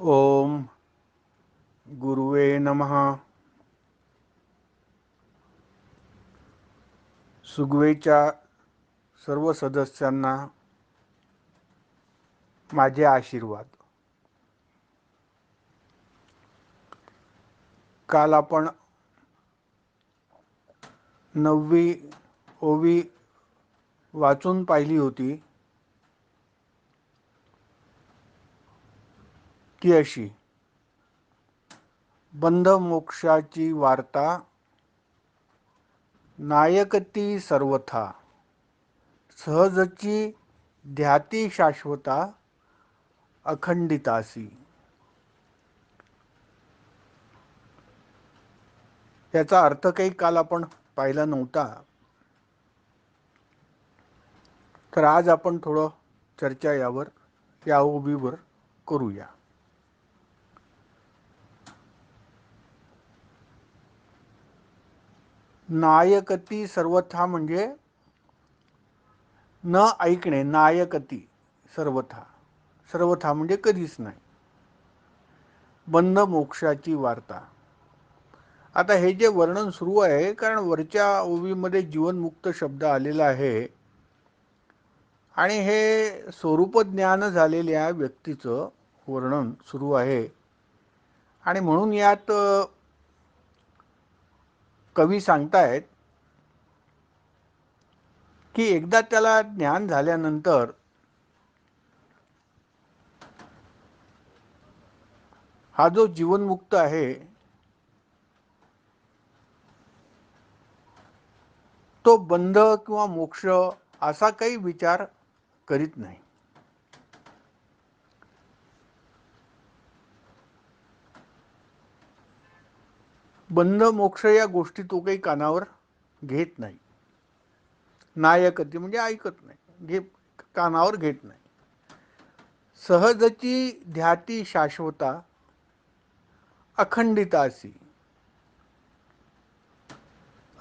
ओम गुरुवे नमः. सुगवेच्या सर्व सदस्यांना माझे आशीर्वाद. काल आपण 9वी ओवी वाचून पाहिली होती ती अशी: बंध मोक्षाची वार्ता, नायकती सर्वथा, सहजची ध्याती शाश्वता, अखंडितासी. याचा अर्थ काही काल आपण पाहिला नव्हता, तर आज आपण थोडं चर्चा या ओबीवर करूया. नायकती सर्वथा म्हणजे न ऐकणे. नायकती सर्वथा, सर्वथा म्हणजे कधीच नाही. बंध मोक्षाची वार्ता. आता हे जे वर्णन सुरू आहे, कारण वरच्या ओवीमध्ये जीवनमुक्त शब्द आलेला आहे आणि हे स्वरूप ज्ञान झालेल्या व्यक्तीचं वर्णन सुरू आहे आणि म्हणून यात कवी सांगतायत की एकदा त्याला ज्ञान झाल्यानंतर हा जो जीवनमुक्त आहे तो बंध किंवा मोक्ष असा काही विचार करीत नाही. बंध मोक्ष या गोष्टी तो काही कानावर घेत नाही. नायकती म्हणजे ऐकत नाही, कानावर घेत नाही. सहजची ध्याती शाश्वता, अखंडितासी.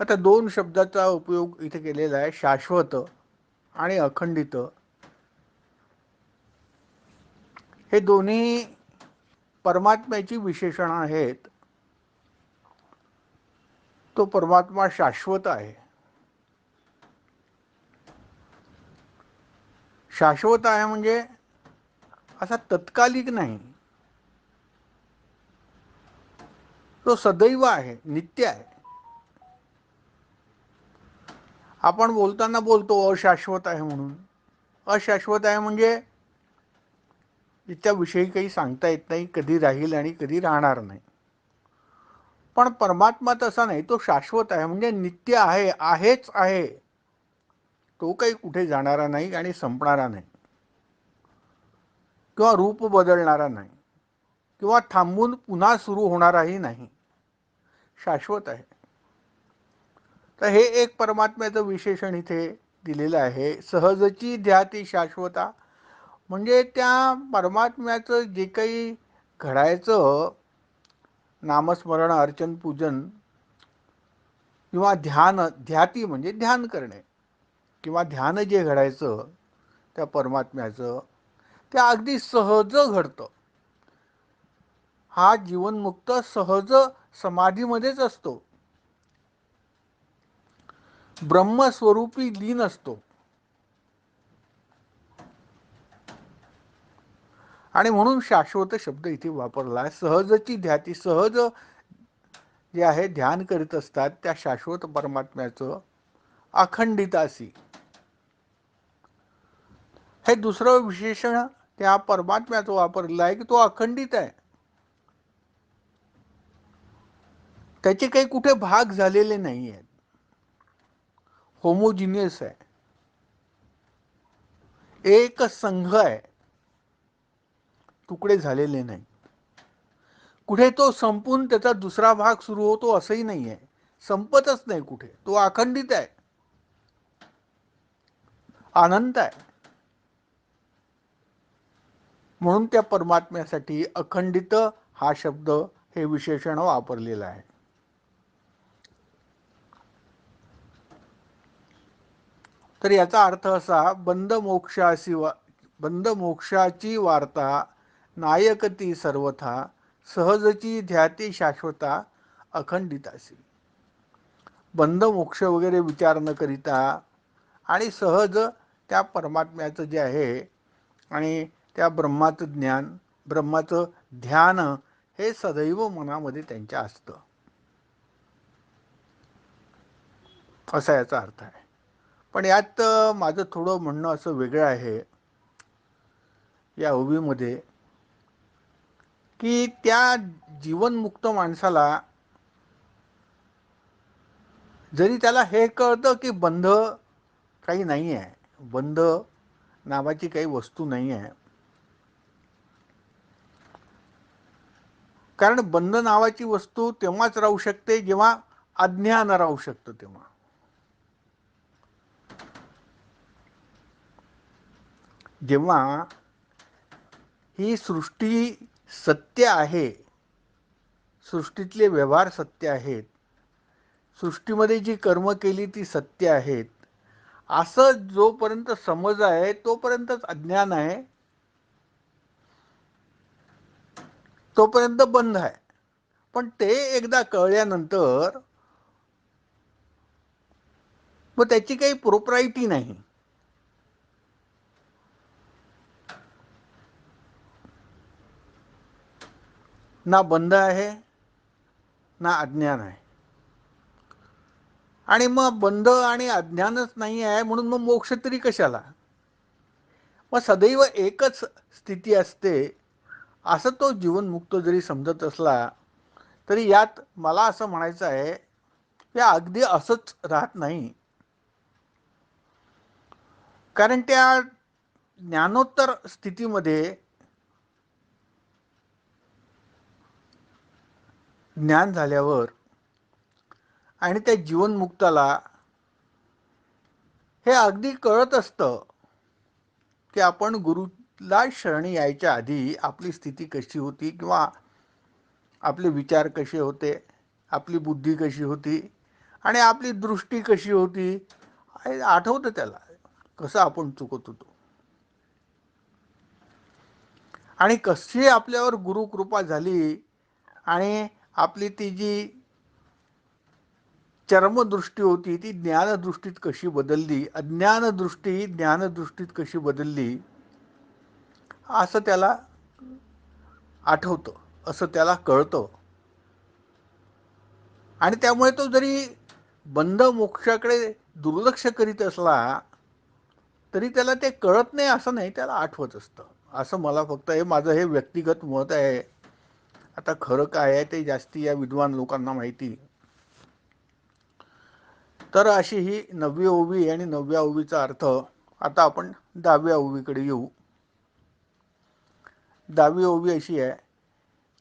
आता दोन शब्दाचा उपयोग इथे केलेला आहे, शाश्वत आणि अखंडित. हे दोन्ही परमात्म्याची विशेषण आहेत. तो परमात्मा शाश्वत आहे. शाश्वत आहे म्हणजे असा तत्कालिक नाही, तो सदैव आहे, नित्य आहे. आपण बोलताना बोलतो अशाश्वत आहे म्हणून. अशाश्वत आहे म्हणजे त्याविषयी काही सांगता येत नाही, कधी राहील आणि कधी राहणार नाही. पण परमात्मा तसा नाही, तो शाश्वत आहे म्हणजे नित्य आहे, आहेच आहे. तो काही कुठे जाणारा नाही आणि संपणारा नाही, किंवा रूप बदलणारा नाही, किंवा थांबून पुन्हा सुरू होणाराही नाही. शाश्वत आहे. तर हे एक परमात्म्याचं विशेषण इथे दिलेलं आहे. सहजची ध्याती शाश्वता म्हणजे त्या परमात्म्याचं जे काही घडायचं नामस्मरण, अर्चन, पूजन किंवा ध्यान, ध्याती म्हणजे ध्यान करणे किंवा ध्यान जे घडायचं त्या परमात्म्याचं, ते अगदी सहज घडतं. हा जीवनमुक्त सहज समाधीमध्येच असतो, ब्रह्मस्वरूपी लीन असतो. आणि म्हणून शाश्वत शब्द इथे वापरला. सहजची ध्याती, सहज जे आहे ध्यान करीत असतात त्या शाश्वत परमात्म्याचं अखंडितासी. हे दुसरं विशेषण त्या परमात्म्याचं वापरलेलं आहे की तो अखंडित आहे. त्याचे काही कुठे भाग झालेले नाही आहेत, होमोजिनियस आहे, एक संघ आहे, तुकडे झालेले नाही. कुठे तो संपून त्याचा दुसरा भाग सुरू होतो असंही नाही आहे, संपतच नाही कुठे. तो अखंडित आहे, अनंत आहे. म्हणून त्या परमात्म्यासाठी अखंडित हा शब्द, हे विशेषण वापरलेलं आहे. तर याचा अर्थ असा: बंध मोक्षाची वार्ता, नायकती सर्वथा सहजची ध्याती शाश्वता अखंडितासी. बंध मोक्ष वगैरे विचार न करिता आणि सहज त्या परमात्म्याचं जे आहे आणि त्या ब्रह्माचं ज्ञान, ब्रह्माचं ध्यान हे सदैव मनामध्ये त्यांच्या असतं, असा याचा अर्थ आहे. पण यात माझं थोडं म्हणणं असं वेगळं आहे या ओवीमध्ये, की त्या जीवनमुक्त माणसाला जरी त्याला हे कळतं की बंध काही नाही आहे, बंध नावाची काही वस्तू नाही आहे, कारण बंध नावाची वस्तू तेव्हाच राहू शकते जेव्हा अज्ञान राहू शकतं. तेव्हा जेव्हा ही सृष्टी सत्य आहे, सृष्टीतले व्यवहार सत्य आहेत, सृष्टीमध्ये जी कर्म केली ती सत्य आहेत, असं जोपर्यंत समज आहे तोपर्यंतच अज्ञान आहे, तोपर्यंत बंध आहे. पण ते एकदा कळल्यानंतर मग त्याची काही प्रोप्रायटी नाही. ना बंध आहे ना अज्ञान आहे. आणि मग बंध आणि अज्ञानच नाही आहे म्हणून मग मोक्ष तरी कशाला? मग सदैव एकच स्थिती असते असं तो जीवनमुक्त जरी समजत असला तरी यात मला असं म्हणायचं आहे की अगदी असंच राहत नाही. कारण त्या ज्ञानोत्तर स्थितीमध्ये ज्ञान झाल्यावर आणि त्या जीवनमुक्ताला हे अगदी कळत असतं की आपण गुरुला शरणी यायच्या आधी आपली स्थिती कशी होती, किंवा आपले विचार कसे होते, आपली बुद्धी कशी होती आणि आपली दृष्टी कशी होती, आठवतं त्याला कसं आपण चुकत होतो आणि कशी आपल्यावर गुरुकृपा झाली आणि आपली ती जी चर्मदृष्टी होती ती ज्ञानदृष्टीत कशी बदलली, अज्ञानदृष्टी ज्ञानदृष्टीत कशी बदलली, असं त्याला आठवतं, असं त्याला कळतं. आणि त्यामुळे तो जरी बंध मोक्षाकडे दुर्लक्ष करीत असला तरी त्याला ते कळत नाही असं नाही, त्याला आठवत असतं. असं मला फक्त हे माझं हे व्यक्तिगत मत आहे. आता खरं काय आहे ते जास्ती या विद्वान लोकांना माहिती. तर अशी ही 9वी ओवी आणि 9व्या ओवीचा अर्थ. आता आपण 10व्या ओवीकडे येऊ. 10वी ओवी अशी आहे,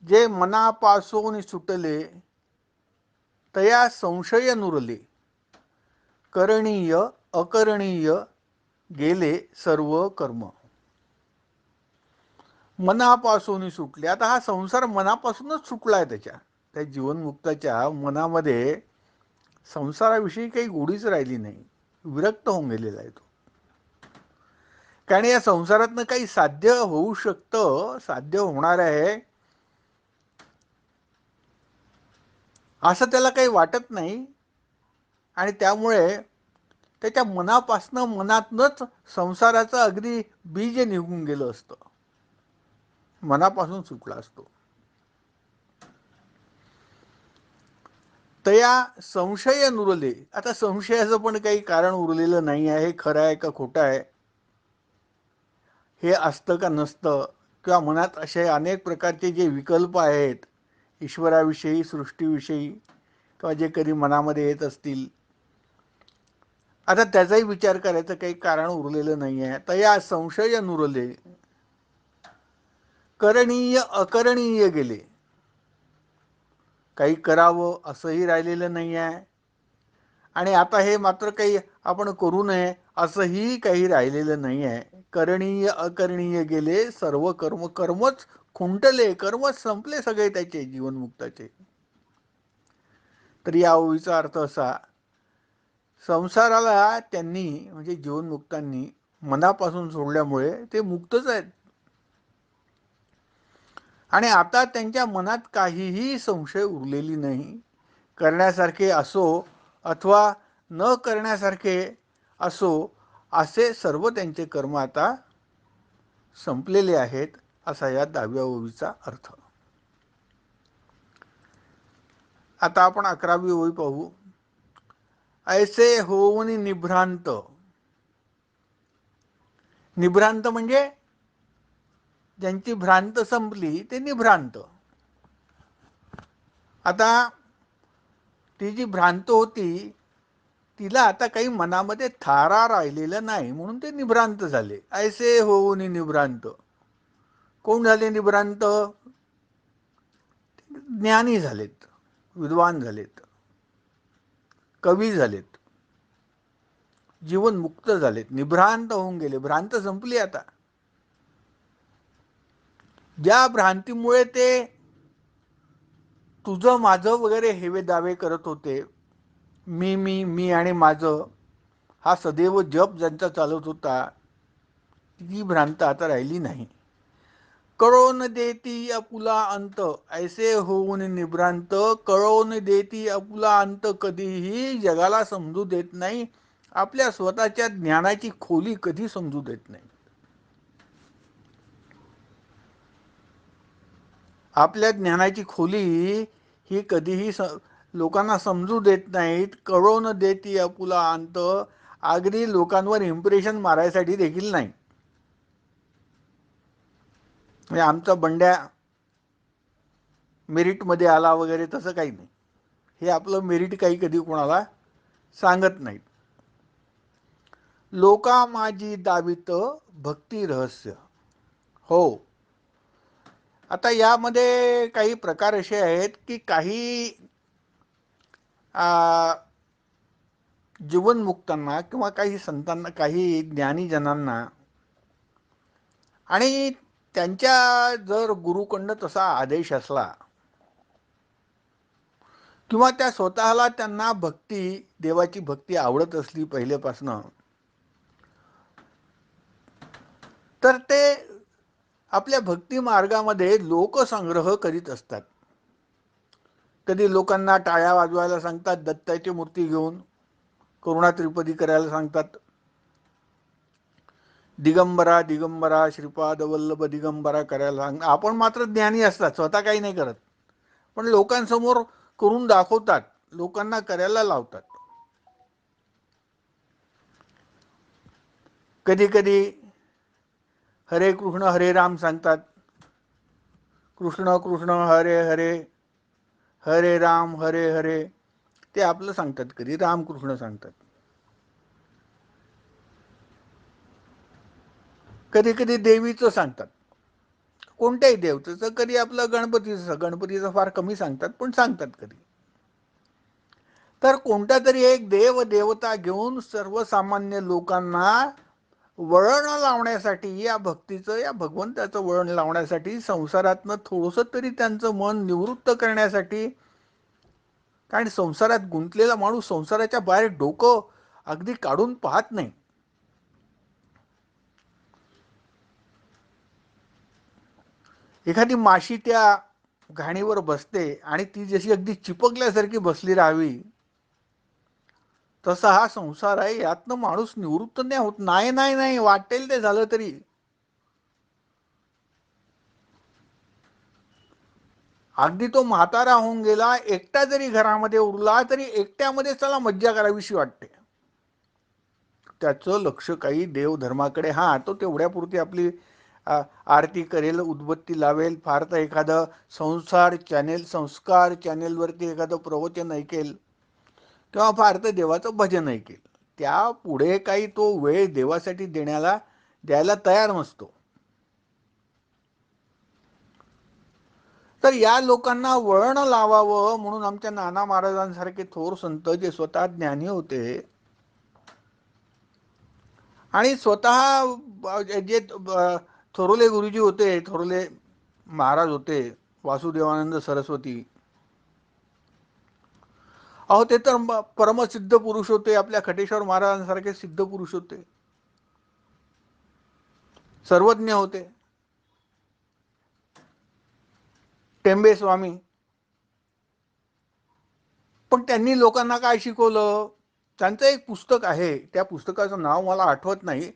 जे मनापासून सुटले तया संशय नुरले, करणीय अकरणीय गेले सर्व कर्म. मनापासून सुटले. आता हा संसार मनापासूनच सुटला आहे. त्या जीवनमुक्ताच्या मनामध्ये संसाराविषयी काही गोडीच राहिली नाही, विरक्त होऊन गेलेला आहे तो. कारण या संसारातनं काही साध्य होऊ शकतं, साध्य होणार आहे असं त्याला काही वाटत नाही. आणि त्यामुळे त्याच्या मनापासनं, मनातनच संसाराचं अगदी बीज निघून गेलं असतं, मनापासून सुटला असतो. तया संशय नुरले. आता संशयाचं पण काही कारण उरलेलं नाही आहे, खरं आहे का खोटं आहे, हे असतं का नसतं, किंवा मनात असे अनेक प्रकारचे जे विकल्प आहेत ईश्वराविषयी, सृष्टीविषयी, किंवा जे कधी मनामध्ये येत असतील, आता त्याचाही विचार करायचं काही कारण उरलेलं नाही आहे. तया संशय नुरले, करणीय अकरणीय गेले. काही करावं असंही राहिलेलं नाही आहे आणि आता हे मात्र काही आपण करू नये असंही काही राहिलेलं नाही आहे. करणीय अकरणीय गेले सर्व कर्म. कर्मच खुंटले, कर्मच संपले सगळे त्याचे जीवनमुक्ताचे. तर या ओवीचा अर्थ असा, संसाराला त्यांनी म्हणजे जीवनमुक्तांनी मनापासून सोडल्यामुळे ते मुक्तच आहेत. आणि आता त्यांच्या मनात काहीही संशय उरलेली नाही. करण्यासारखे असो अथवा न करण्यासारखे असो, असे सर्व त्यांचे कर्म आता संपलेले आहेत, असा या 10व्या ओवीचा अर्थ. आता आपण 11वी ओवी पाहू. ऐसे होऊन निभ्रांत. निभ्रांत म्हणजे ज्यांची भ्रांत संपली ते निभ्रांत. आता ती जी भ्रांत होती तिला आता काही मनामध्ये थारा राहिलेला नाही, म्हणून ते निभ्रांत झाले. ऐसे होऊन निभ्रांत. कोण झाले निभ्रांत? ज्ञानी झालेत, विद्वान झालेत, कवी झालेत, जीवन मुक्त झालेत, निभ्रांत होऊन गेले. भ्रांत संपली आता. ज्या भ्रांतीमुळे ते तुझं माझं वगैरे हेवे दावे करत होते, मी मी मी आणि माझं हा सदैव जप ज्यांचा चालत होता, ती भ्रांत आता राहिली नाही. कळोन देती आपुला अंत. ऐसे होऊन निभ्रांत. कळोन देती आपुला अंत. कधीही जगाला समजू देत नाही, आपल्या स्वतःच्या ज्ञानाची खोली कधी समजू देत नाही. आपल्या ज्ञानाची खोली ही कधीही लोकांना समजू देत नाहीत. कळोन देती आपुला अंत. अगदी लोकांवर इम्प्रेशन मारायसाठी देखील नाही. म्हणजे आमचा बंड्या मेरिटमध्ये आला वगैरे तसं काही नाही. हे आपलं मेरिट काही कधी कोणाला सांगत नाहीत. लोका माझी दावित भक्ती रहस्य. हो, आता यामध्ये काही प्रकार असे आहेत की काही जीवनमुक्तांना किंवा काही संतांना, काही ज्ञानीजनांना आणि त्यांच्या जर गुरुकडनं तसा आदेश असला किंवा त्या स्वतःला त्यांना भक्ती, देवाची भक्ती आवडत असली पहिल्यापासनं, तर ते आपल्या भक्ती मार्गामध्ये लोकसंग्रह करीत असतात. कधी लोकांना टाळ्या वाजवायला सांगतात दत्ताची मूर्ती घेऊन, करुणा त्रिपदी करायला सांगतात, दिगंबरा दिगंबरा श्रीपाद वल्लभ दिगंबरा करायला सांगतात. आपण मात्र ज्ञानी असतात, स्वतः काही नाही करत, पण लोकांसमोर करून दाखवतात, लोकांना करायला लावतात. कधी कधी हरे कृष्ण हरे राम सांगतात, कृष्ण कृष्ण हरे हरे, हरे राम हरे हरे. ते आपलं सांगतात, कधी रामकृष्ण सांगतात. कधी कधी देवीचं सांगतात, कोणत्याही देवतेचं. कधी आपलं गणपतीचं फार कमी सांगतात, पण सांगतात कधी. तर कोणता तरी एक देव देवता घेऊन सर्वसामान्य लोकांना वळण लावण्यासाठी, या भक्तीचं, या भगवंताचं वळण लावण्यासाठी, संसारातनं थोडंसं तरी त्यांचं मन निवृत्त करण्यासाठी. कारण संसारात गुंतलेला माणूस संसाराच्या बाहेर डोकं अगदी काढून पाहत नाही. एखादी माशी त्या घाणीवर बसते आणि ती जशी अगदी चिपकल्यासारखी बसली राहावी, तसा हा संसार आहे. यातनं माणूस निवृत्त नाही होत. नाही नाही नाही वाटेल ते झालं तरी. अगदी तो म्हातारा होऊन गेला, एकटा जरी घरामध्ये उरला तरी एकट्यामध्ये त्याला मज्जा करावीशी वाटते. त्याचं लक्ष काही देवधर्माकडे, हा तो तेवढ्यापुरती आपली आरती करेल, उदबत्ती लावेल, फार तर एखादं संस्कार चॅनेलवरती एखादं प्रवचन ऐकेल, किंवा फार तर देवाचं भजन ऐकेल. त्या पुढे काही तो वेळ देवासाठी द्यायला तयार नसतो. तर या लोकांना वळण लावावं म्हणून आमच्या नाना महाराजांसारखे थोर संत, जे स्वतः ज्ञानी होते आणि स्वतः जे थोरले गुरुजी होते, थोरले महाराज होते, वासुदेवानंद सरस्वती, अहो ते तर परमसिद्ध पुरुष होते. आपल्या खटेश्वर महाराजांसारखे सिद्ध पुरुष होते, सर्वज्ञ होते. टेंबे स्वामी. पण त्यांनी लोकांना काय शिकवलं? त्यांचं एक पुस्तक आहे, त्या पुस्तकाचं नाव मला आठवत नाही.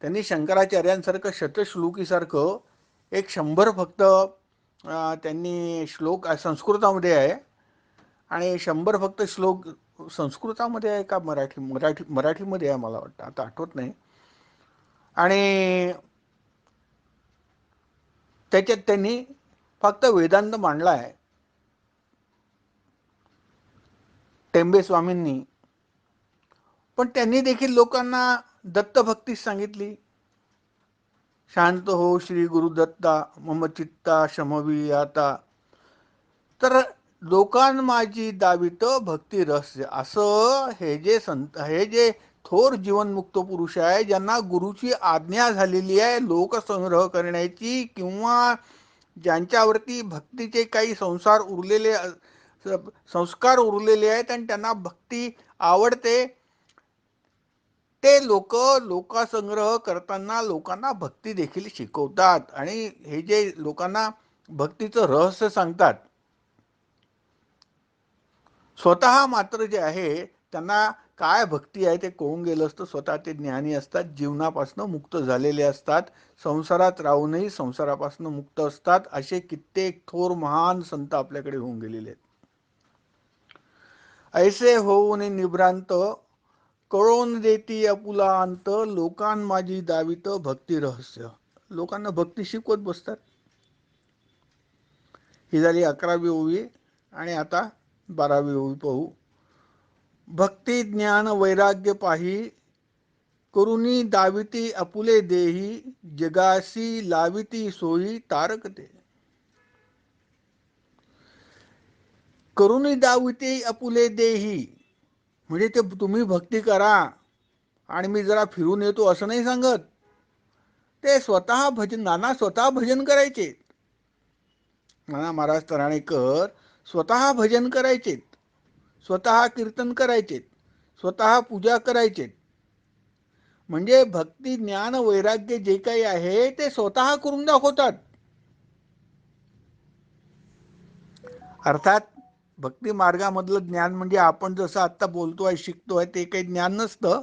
त्यांनी शंकराचार्यांसारखं शतश्लोकीसारखं एक 100 फक्त त्यांनी श्लोक संस्कृतामध्ये आहे, आणि 100 फक्त श्लोक संस्कृतामध्ये आहे का मराठीमध्ये आहे मला वाटतं, आता आठवत नाही. आणि त्याच्यात त्यांनी फक्त वेदांत मांडला आहे टेंबे स्वामींनी. पण त्यांनी देखील लोकांना दत्तभक्ती सांगितली. शांत हो श्री गुरुदत्ता, मम चित्ता शमवी आता. तर लोकां माझी दावित भक्ती रहस्य, असं हे जे थोर जीवनमुक्त पुरुष आहे, ज्यांना गुरुची आज्ञा झालेली आहे लोकसंग्रह करण्याची, किंवा ज्यांच्यावरती भक्तीचे काही संस्कार उरलेले आहेत आणि त्यांना भक्ती आवडते, ते लोकसंग्रह करताना लोकांना भक्ती देखील शिकवतात. आणि हे जे लोकांना भक्तीचं रहस्य सांगतात, स्वतः मात्र जे आहे त्यांना काय भक्ती आहे ते कळून गेलं असतं. स्वतः ते ज्ञानी असतात, जीवनापासून मुक्त झालेले असतात, संसारात राहूनही संसारापासून मुक्त असतात. असे कित्येक थोर महान संत आपल्याकडे होऊन गेलेले आहेत. ऐसे होऊन निभ्रांत, कळून देती आपुला अंत, लोकां माझी दावित भक्ती रहस्य. लोकांना भक्ती शिकवत बसतात. ही झाली 11वी ओवी. आणि आता 12वी ओवी पाहू. भक्ती ज्ञान वैराग्य पाही, करुणी दाविती आपुले देही, जगासी लाविती सोयी तारकते. करुणी दाविती आपुले देही म्हणजे ते तुम्ही भक्ती करा आणि मी जरा फिरून येतो असं नाही सांगत. ते स्वतः नाना स्वतः भजन करायचे. नाना महाराज तराणेकर स्वतः भजन करायचे, स्वतः कीर्तन करायचे, स्वतः पूजा करायचे. म्हणजे भक्ती ज्ञान वैराग्य जे काही आहे ते स्वतः करून दाखवतात. अर्थात भक्ती मार्गामधलं ज्ञान म्हणजे आपण जसं आता बोलतोय शिकतोय ते काही ज्ञान नसतं.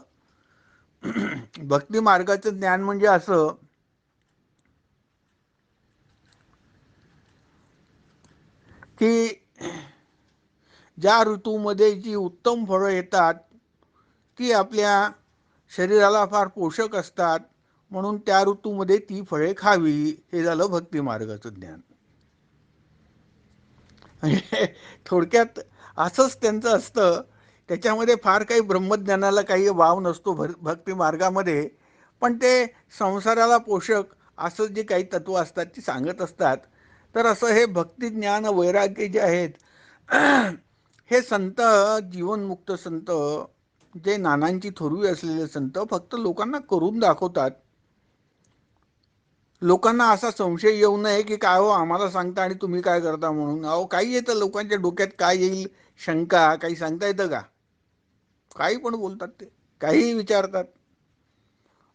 भक्ती मार्गाचं ज्ञान म्हणजे असं की ज्या ऋतूमध्ये जी उत्तम फळं येतात ती आपल्या शरीराला फार पोषक असतात, म्हणून त्या ऋतूमध्ये ती फळे खावी. हे झालं भक्ती मार्गाचं ज्ञान. थोडक्यात असंच त्यांचं असतं. त्याच्यामध्ये फार काही ब्रह्मज्ञानाला काही वाव नसतो भक्ती मार्गामध्ये, पण ते संसाराला पोषक असं जे काही तत्व असतात ती सांगत असतात. तर असं हे भक्ती ज्ञान वैराग्य जे आहेत, हे संत जीवनमुक्त संत, जे नानांची थोरवी असलेले संत, फक्त लोकांना करून दाखवतात. लोकांना असा संशय येऊ नये की काय हो आम्हाला सांगता आणि तुम्ही काय करता म्हणून. अहो काही येतं लोकांच्या डोक्यात, काय येईल शंका, काही सांगता येतं का? काही पण बोलतात, ते काहीही विचारतात.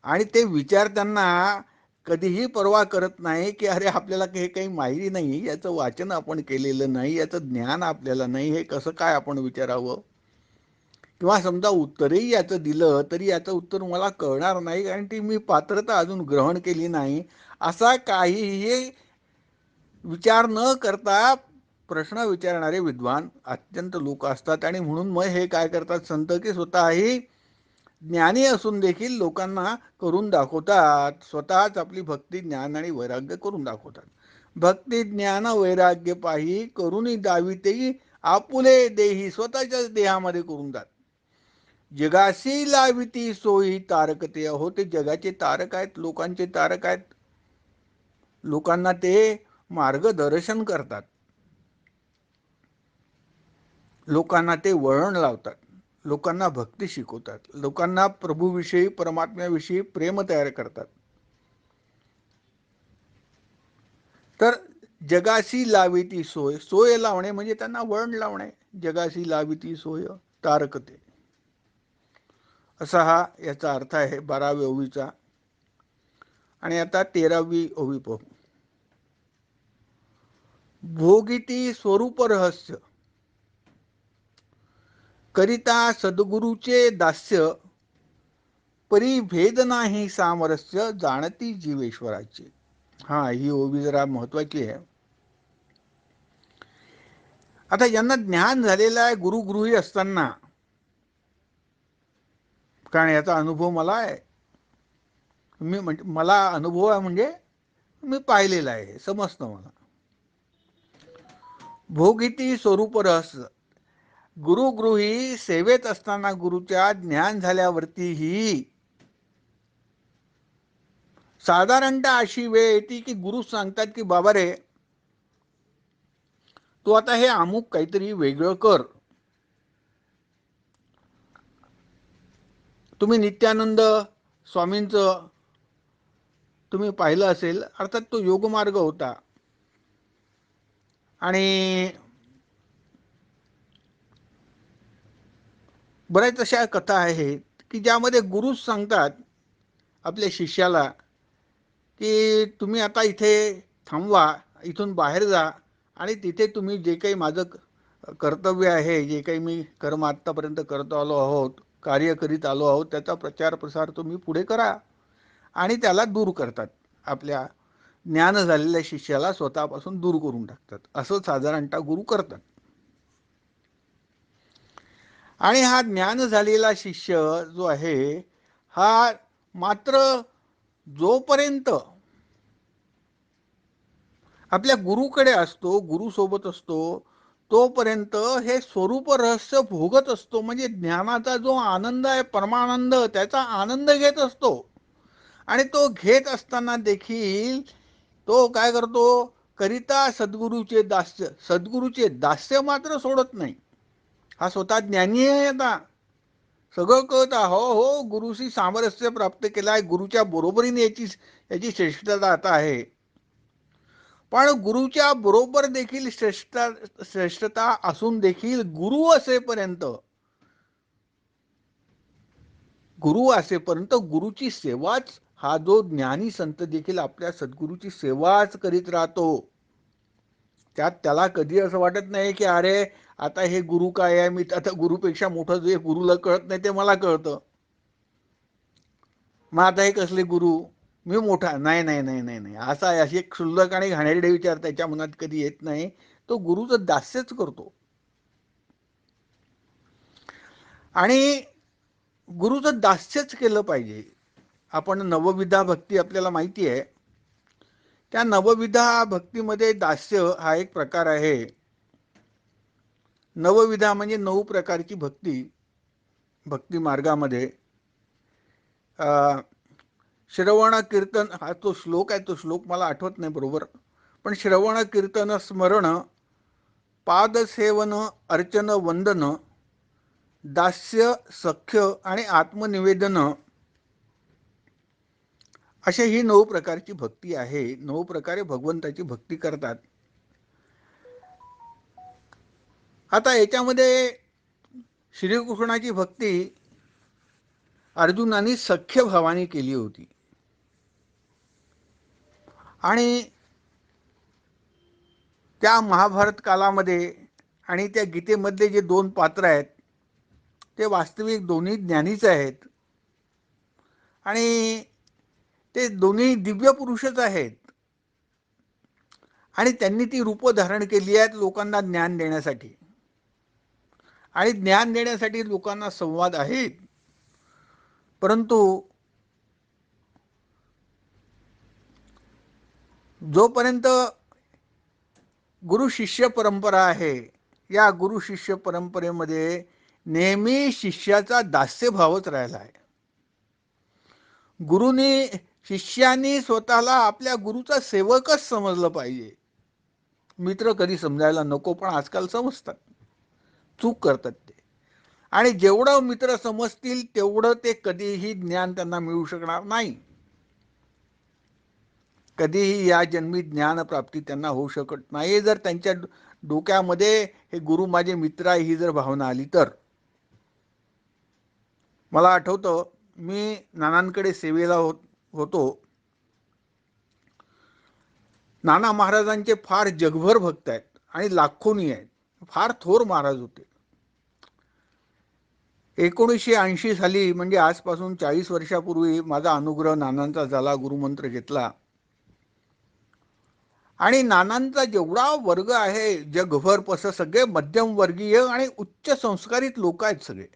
आणि ते विचारताना कधीही पर्वा करत नाही की अरे आपल्याला हे काही माहिती नाही, याचं वाचन आपण केलेलं नाही, याचं ज्ञान आपल्याला नाही, हे कसं काय आपण विचारावं. किंवा समजा उत्तरही याचं दिलं तरी याचं उत्तर मला कळणार नाही, कारण ती मी पात्रता अजून ग्रहण केली नाही, असा काहीही विचार न करता प्रश्न विचारणारे विद्वान अत्यंत लोक असतात. आणि म्हणून मग हे काय करतात संत की स्वतःही ज्ञानी असून देखील लोकांना करून दाखवतात. स्वतःच आपली भक्ती ज्ञान आणि वैराग्य करून दाखवतात. भक्ती ज्ञान वैराग्य पाही, करुणी दावितेही आपुले देही. स्वतःच्याच देहामध्ये करून जात. जगाशी लाविती सोयी तारकते. अहो ते जगाचे तारक आहेत, लोकांचे तारक आहेत. लोकांना ते मार्गदर्शन करतात, लोकांना ते वळण लावतात, लोकांना भक्ती शिकवतात, लोकांना प्रभूविषयी परमात्म्याविषयी प्रेम तयार करतात. तर जगाशी लाविती सोय, सोय लावणे म्हणजे त्यांना वळण लावणे. जगाशी लाविती सोय तारकते, असा हा याचा अर्थ आहे 12व्या ओवीचा. आणि आता 13वी ओवी पाहू. भोगिती स्वरूप रहस्य, करिता सद्गुरूचे दास्य, परिभेद नाही सामरस्य, जाणती जीवेश्वराचे. हा, ही ओवी जरा महत्वाची आहे. आता ज्यांना ज्ञान झालेलं आहे गुरुगृही असताना, कारण याचा अनुभव मला आहे, मला अनुभव आहे म्हणजे मी पाहिलेला आहे, समजतं मला. भोगिती स्वरूप रहस्य, गुरुगृही सेवेत असताना गुरुच्या ज्ञान झाल्यावरतीही साधारणतः अशी वेळ येते की गुरु सांगतात की बाबा रे, तू आता हे अमुक काहीतरी वेगळं कर. तुम्ही नित्यानंद स्वामींचं तुम्ही पाहिलं असेल, अर्थात तो योगमार्ग होता. आणि बऱ्याच अशा कथा आहेत की ज्यामध्ये गुरुच सांगतात आपल्या शिष्याला की तुम्ही आता इथे थांबवा, इथून बाहेर जा आणि तिथे तुम्ही जे काही माझं कर्तव्य आहे, जे काही मी कर्म आत्तापर्यंत करत आलो आहोत, कार्य करीत आलो आहोत, त्याचा प्रचार प्रसार तुम्ही पुढे करा. आणि त्याला दूर करतात, आपल्या ज्ञान झालेल्या शिष्याला स्वतःपासून दूर करून टाकतात. असं साधारणतः गुरु करतात. आणि हा ज्ञान झालेला शिष्य जो आहे, हा मात्र जोपर्यंत आपल्या गुरुकडे असतो, गुरुसोबत असतो, तोपर्यंत हे स्वरूप रहस्य भोगत असतो. म्हणजे ज्ञानाचा जो आनंद आहे, परमानंद, त्याचा आनंद घेत असतो. आणि तो घेत असताना देखील तो काय करतो, करिता सद्गुरूचे दास्य, सद्गुरूचे दास्य मात्र सोडत नाही. हा स्वतः ज्ञानी आहे, आता सगळं कळत, हो हो, गुरुशी सामरस्य प्राप्त केलं आहे, गुरुच्या बरोबरीने याची श्रेष्ठता आता आहे. पण गुरुच्या बरोबर देखील श्रेष्ठता असून देखील गुरु असेपर्यंत गुरुची सेवाच, हा जो ज्ञानी संत देखील आपल्या सद्गुरूची सेवाच करीत राहतो. त्यात त्याला कधी असं वाटत नाही की अरे आता हे गुरु काय आहे, मी आता गुरुपेक्षा मोठं, जे गुरुला कळत नाही ते मला कळतं, मग आता हे कसले गुरु, मी मोठा. नाही नाही नाही नाही नाही, असा अशी एक क्षुल्लक आणि घाणेरडे विचार त्याच्या मनात कधी येत नाही. तो गुरुचं दास्यच करतो. आणि गुरुचं दास्यच केलं पाहिजे. आपण नवविधा भक्ती आपल्याला माहिती आहे, त्या नवविधा भक्तीमध्ये दास्य हा एक प्रकार आहे. नवविधा म्हणजे 9 प्रकारची भक्ती. भक्ती मार्गामध्ये श्रवण कीर्तन, हा तो श्लोक आहे, तो श्लोक मला आठवत नाही बरोबर, पण श्रवण कीर्तन स्मरण, पादसेवन अर्चन वंदन, दास्य सख्य आणि आत्मनिवेदन, अशा ही 9 प्रकारची भक्ती आहे. 9 प्रकारे भगवंताची भक्ती करतात. आता याच्यामध्ये श्रीकृष्णाची भक्ती अर्जुनाने सख्य भावाने केली होती. आणि त्या महाभारत कालामध्ये आणि त्या गीतेमधले जे 2 पात्र आहेत, ते वास्तविक दोन्ही ज्ञानीच आहेत. आणि ते दोन्ही दिव्य पुरुषच आहेत. आणि त्यांनी ती रूप धारण केली आहेत लोकांना ज्ञान देण्यासाठी. आणि ज्ञान देण्यासाठी लोकांना संवाद आहेत. परंतु जोपर्यंत गुरु शिष्य परंपरा आहे, या गुरु शिष्य परंपरेमध्ये नेहमी शिष्याचा दास्यभावच राहिला आहे. गुरुनी, शिष्यानी स्वतःला आपल्या गुरुचा सेवकच समजलं पाहिजे. मित्र कधी समजायला नको, पण आजकाल समजतात, चूक करतात ते. आणि जेवढं मित्र समजतील तेवढं ते कधीही ज्ञान त्यांना मिळू शकणार नाही. कधीही या जन्मी ज्ञान प्राप्ती त्यांना होऊ शकत नाही, जर त्यांच्या डोक्यामध्ये हे गुरु माझे मित्र आहे ही जर भावना आली तर. मला आठवतं, मी नानांकडे सेवेला होतो. नाना महाराजांचे फार जगभर भक्त आहेत आणि लाखोनी आहेत. फार थोर महाराज होते. 1980 साली म्हणजे आजपासून 40 वर्षापूर्वी माझा अनुग्रह नानांचा झाला. गुरुमंत्र घेतला आणि नानांचा जेवढा वर्ग आहे जगभर पस सगळे मध्यमवर्गीय आणि उच्च संस्कारित लोक आहेत सगळे.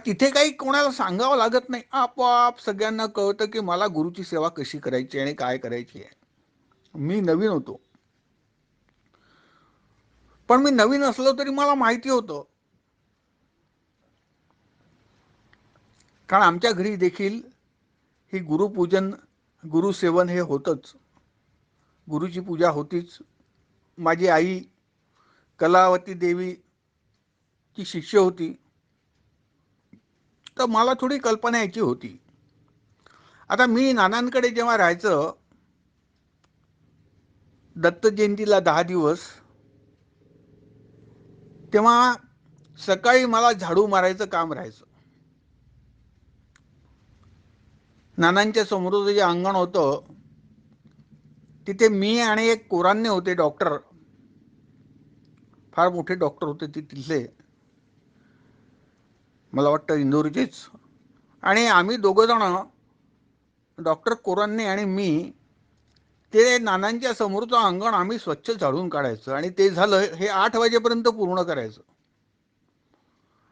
तिथे काही कोणाला सांगावं लागत नाही, आपोआप सगळ्यांना कळतं की मला गुरुची सेवा कशी करायची आणि काय करायची आहे. मी नवीन होतो, पण मी नवीन असलो तरी मला माहिती होतं, कारण आमच्या घरी देखील ही गुरुपूजन गुरुसेवन हे होतंच. गुरुची पूजा होतीच. माझी आई कलावती देवी ची शिष्य होती, तर मला थोडी कल्पना याची होती. आता मी नानांकडे जेव्हा राहायचं दत्त जयंतीला 10 दिवस, तेव्हा सकाळी मला झाडू मारायचं काम राहायचं. नानांच्या समोर जे अंगण होतं तिथे मी आणि एक कोरान्ने होते, डॉक्टर, फार मोठे डॉक्टर होते ते तिथले, मला वाटतं इंदोरचेच. आणि आम्ही दोघं जण, डॉक्टर कोरान्ने आणि मी, ते नानांच्या समोरचं अंगण आम्ही स्वच्छ झाडून काढायचं आणि ते झालं हे 8 वाजेपर्यंत पूर्ण करायचं.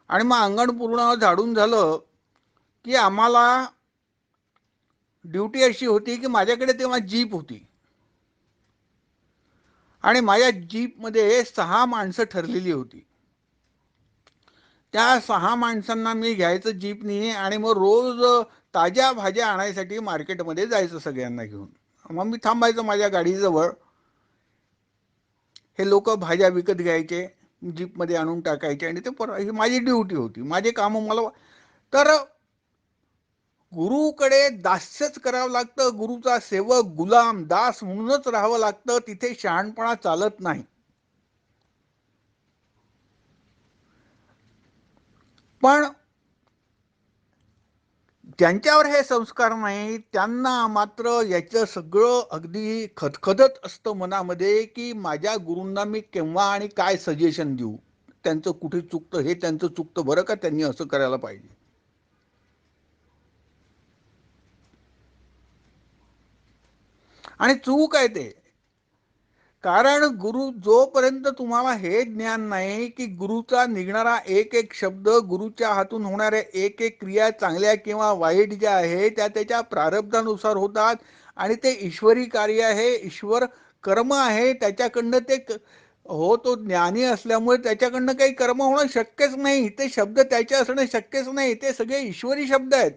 आणि मग अंगण पूर्ण झाडून झालं की आम्हाला ड्युटी अशी होती की माझ्याकडे तेव्हा जीप होती आणि माझ्या जीपमध्ये 6 माणसं ठरलेली होती. त्या 6 माणसांना मी घ्यायचं जीपनी आणि मग रोज ताज्या भाज्या आणायसाठी मार्केटमध्ये जायचं सगळ्यांना घेऊन. मग मी थांबायचं माझ्या गाडीजवळ, हे लोक भाज्या विकत घ्यायचे, जीपमध्ये आणून टाकायचे आणि ते ही माझी ड्युटी होती, माझे काम मला. तर गुरुकडे दास्यच करावं लागतं, गुरुचा सेवक गुलाम दास म्हणूनच राहावं लागतं, तिथे शहाणपणा चालत नाही. पण ज्यांच्यावर हे संस्कार नाही त्यांना मात्र याचं सगळं अगदी खदखदत असतं मनामध्ये की माझ्या गुरूंना मी केव्हा आणि काय सजेशन देऊ, त्यांचं कुठे चुकतं, हे त्यांचं चुकतं बरं का, त्यांनी असं करायला पाहिजे. आणि चूक आहे ते, कारण गुरु जोपर्यंत तुम्हाला हे ज्ञान नाही की गुरुचा निघणारा एक एक शब्द, गुरुच्या हातून होणाऱ्या एक एक क्रिया चांगल्या किंवा वाईट ज्या आहे त्या त्याच्या प्रारब्धानुसार होतात आणि ते ईश्वरी कार्य आहे, ईश्वर कर्म आहे, त्याच्याकडनं ते हो, तो ज्ञानी असल्यामुळे त्याच्याकडनं काही कर्म होणं शक्यच नाही, ते शब्द त्याचे असणं शक्यच नाही, ते सगळे ईश्वरी शब्द आहेत.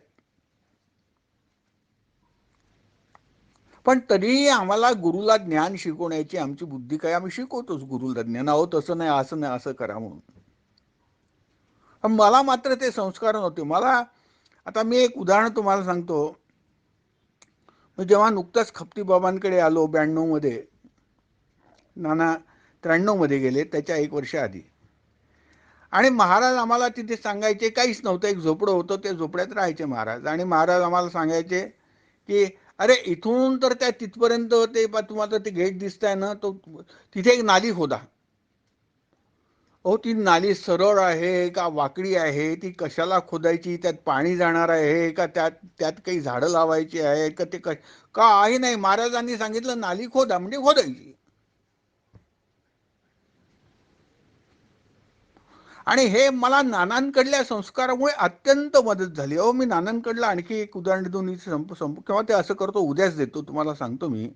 पण तरीही आम्हाला गुरुला ज्ञान शिकवण्याची आमची बुद्धी काय, आम्ही शिकवतोच गुरुला ज्ञान. अहो तसं नाही, असं नाही, असं करा म्हणून. पण मला मात्र ते संस्कार नव्हते. मला आता मी एक उदाहरण तुम्हाला सांगतो. जेव्हा नुकताच खपती बाबांकडे आलो 92 मध्ये, नाना 93 मध्ये गेले, त्याच्या 1 वर्ष आधी, आणि महाराज आम्हाला तिथे सांगायचे, काहीच नव्हतं, एक झोपडं होतं, ते झोपड्यात राहायचे महाराज. आणि महाराज आम्हाला सांगायचे की अरे इथून तर त्या तिथपर्यंत ते तुम्हाला ते गेट दिसतंय ना, तो तिथे एक नाली खोदा. ती नाली सरळ आहे का वाकडी आहे, ती कशाला खोदायची, त्यात पाणी जाणार आहे का, त्यात त्यात काही झाडं लावायची आहे का, ते काही नाही, महाराजांनी सांगितलं नाली खोदा म्हणजे खोदायची. आणि हे मला नानांकडल्या संस्कारामुळे अत्यंत मदत झाली. मी नानांकडलं आणखी एक उदाहरण देऊन संपू किंवा ते असं करतो, उद्याच देतो तुम्हाला, सांगतो मी.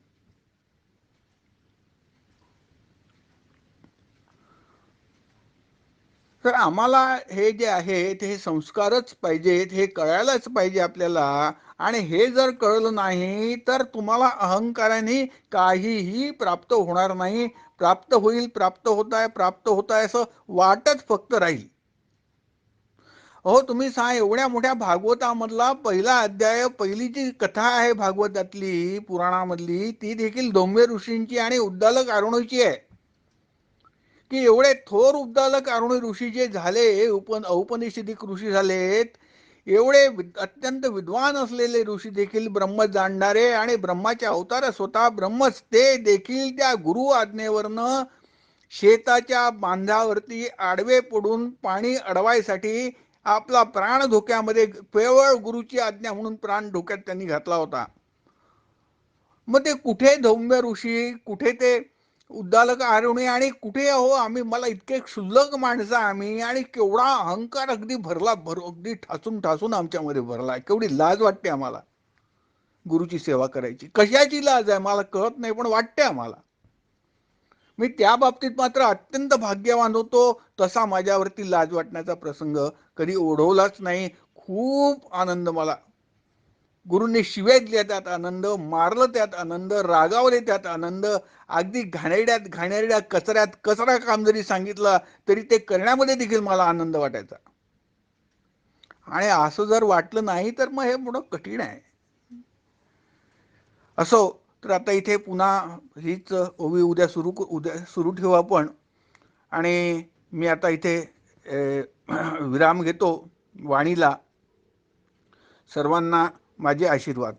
तर आम्हाला हे जे आहे ते संस्कारच पाहिजेत, हे कळायलाच पाहिजे आपल्याला. आणि हे जर कळलं नाही तर तुम्हाला अहंकाराने काहीही प्राप्त होणार नाही. प्राप्त होईल, प्राप्त होत आहे, प्राप्त होत आहे असं वाटच फक्त राहील. तुम्ही सांगा, एवढ्या मोठ्या भागवतामधला पहिला अध्याय, पहिली जी कथा आहे भागवतातली पुराणामधली, ती देखील डोंबे ऋषींची आणि उद्दालक अरुणीची आहे. की एवढे थोर उद्दालक अरुणी ऋषी जे झाले, औपनिषदिक ऋषी झालेत, एवढे अत्यंत विद्वान असलेले ऋषी देखील ब्रह्म जाणणारे आणि ब्रह्माचे अवतार स्वतः ब्रह्मच ते देखील त्या गुरु आज्ञेवरनं शेताच्या बांधावरती आडवे पडून पाणी अडवायसाठी आपला प्राण धोक्यामध्ये, केवळ गुरुची आज्ञा म्हणून प्राण धोक्यात त्यांनी घातला होता. मग ते कुठे धौम्य ऋषी, कुठे ते उद्दालक आरुणी, आणि कुठे अहो आम्ही, मला इतके क्षुल्लक माणसं आम्ही, आणि केवढा अहंकार अगदी भरला, अगदी ठासून ठासून आमच्यामध्ये भरला. केवढी लाज वाटते आम्हाला गुरुची सेवा करायची. कशाची लाज आहे मला कळत नाही, पण वाटते आम्हाला. मी त्या बाबतीत मात्र अत्यंत भाग्यवान होतो. तसा माझ्यावरती लाज वाटण्याचा प्रसंग कधी ओढवलाच नाही. खूप आनंद मला. गुरूंनी शिव्या दिल्या त्यात आनंद, मारलं त्यात आनंद, रागावले त्यात आनंद, अगदी घाणेरड्यात घाणेरड्या कचऱ्यात कचरा काम जरी सांगितलं तरी ते करण्यामध्ये देखील मला आनंद वाटायचा. आणि असं जर वाटलं नाही तर मग हे मोठं कठीण आहे. असो, तर आता इथे पुन्हा हीच ओवी उद्या सुरू ठेवू आपण. आणि मी आता इथे विराम घेतो वाणीला. सर्वांना माझे आशीर्वाद.